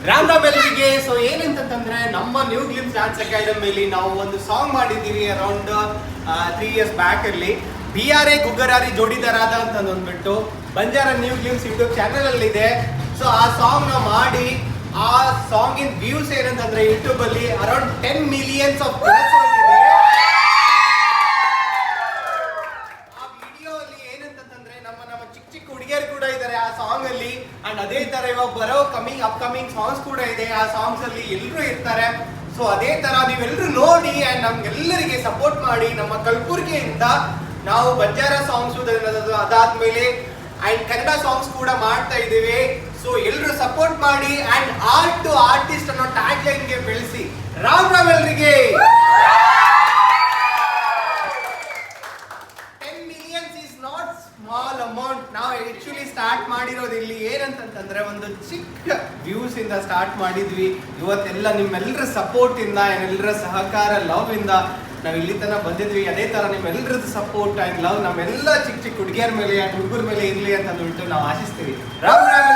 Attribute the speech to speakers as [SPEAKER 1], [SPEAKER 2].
[SPEAKER 1] Ram Ram ಎಲ್ರಿಗೆ. So ಏನಂತಂದ್ರೆ ನಮ್ಮ new glimpse dance ಅಕಾಡೆಮಿಲಿ ನಾವು ಒಂದು ಸಾಂಗ್ ಮಾಡಿದ್ದೀವಿ ಅರೌಂಡ್ 3 years ಬ್ಯಾಕ್ ಅಲ್ಲಿ. BRA ಗುಗ್ಗರಾರಿ ಜೋಡಿದಾರಾದ ಅಂತ ಅಂದ್ಬಿಟ್ಟು Banjara new glimpse YouTube channel ಅಲ್ಲಿ ಇದೆ. ಸೊ ಆ ಸಾಂಗ್ ನಾವು ಮಾಡಿ ಆ ಸಾಂಗ್ ಇನ್ ವ್ಯೂಸ್ ಏನಂತಂದ್ರೆ ಯೂಟ್ಯೂಬ್ ಅಲ್ಲಿ ಅರೌಂಡ್ 10 millions ಆಫ್ ವ್ಯೂಸ್ ಹೋಗಿದೆ. ಆ ವಿಡಿಯೋ ಅಲ್ಲಿ ಏನಂತಂದ್ರೆ ನಮ್ಮ ಚಿಕ್ಕ ಚಿಕ್ಕ ಹುಡುಗಿಯರು ಕೂಡ ಇದ್ದಾರೆ ಆ ಸಾಂಗ್ ಅಲ್ಲಿ. ಅಂಡ್ ಅದೇ ತರ ಇವಾಗ ಬರೋ ಅಪ್ಕಮಿಂಗ್ ಸಾಂಗ್ಸ್ ಕೂಡ ಇದೆ. ಆ ಸಾಂಗ್ಸ್ ಅಲ್ಲಿ ಎಲ್ಲರೂ ಇರ್ತಾರೆ. ಸೊ ಅದೇ ತರ ನೀವೆಲ್ಲರೂ ನೋಡಿ ಅಂಡ್ ನಮ್ಗೆಲ್ಲರಿಗೆ ಸಪೋರ್ಟ್ ಮಾಡಿ. ನಮ್ಮ ಕಲಬುರ್ಗಿಯಿಂದ ನಾವು ಬಂಜಾರ ಸಾಂಗ್ಸ್ ಅದಾದ್ಮೇಲೆ ಅಂಡ್ ಕನ್ನಡ ಸಾಂಗ್ಸ್ ಕೂಡ ಮಾಡ್ತಾ ಇದ್ದೀವಿ. ಸೊ ಎಲ್ಲರೂ ಸಪೋರ್ಟ್ ಮಾಡಿ ಅಂಡ್ ಆರ್ಟ್ ಟು ಆರ್ಟಿಸ್ಟ್ ಅನ್ನೋ ಟ್ಯಾಗ್ ಲೈನ್ ಗೆ ಬೆಳೆಸಿ. ರಾಮ್ ರಾಮ್ ಎಲ್ರಿಗೆ. 10 millions is not small amount. ನಾವು ಆಕ್ಚುಲಿ ಸ್ಟಾರ್ಟ್ ಮಾಡಿರೋದು ಇಲ್ಲಿ ಏನಂತಂದ್ರೆ ಒಂದು ಚಿಕ್ಕ ವ್ಯೂಸ್ ಇಂದ ಸ್ಟಾರ್ಟ್ ಮಾಡಿದ್ವಿ. ಇವತ್ತೆಲ್ಲ ನಿಮ್ಮೆಲ್ಲರ ಸಪೋರ್ಟ್ ಇಂದ ಎಲ್ಲರ ಸಹಕಾರ ಲವ್ ಇಂದ ನಾವು ಇಲ್ಲಿ ತನಕ ಬಂದಿದ್ವಿ. ಅದೇ ತರ ನಿಮ್ಮೆಲ್ಲರದ್ದು ಸಪೋರ್ಟ್ ಅಂಡ್ ಲವ್ ನಮ್ಮೆಲ್ಲ ಚಿಕ್ಕ ಚಿಕ್ಕ ಹುಡುಗಿಯರ ಮೇಲೆ ಹುಡುಗರ ಮೇಲೆ ಇರ್ಲಿ ಅಂತ ಅಂದ್ಬಿಟ್ಟು ನಾವು ಆಶಿಸ್ತೀವಿ. ರಾಮ್ ರಾಮ್.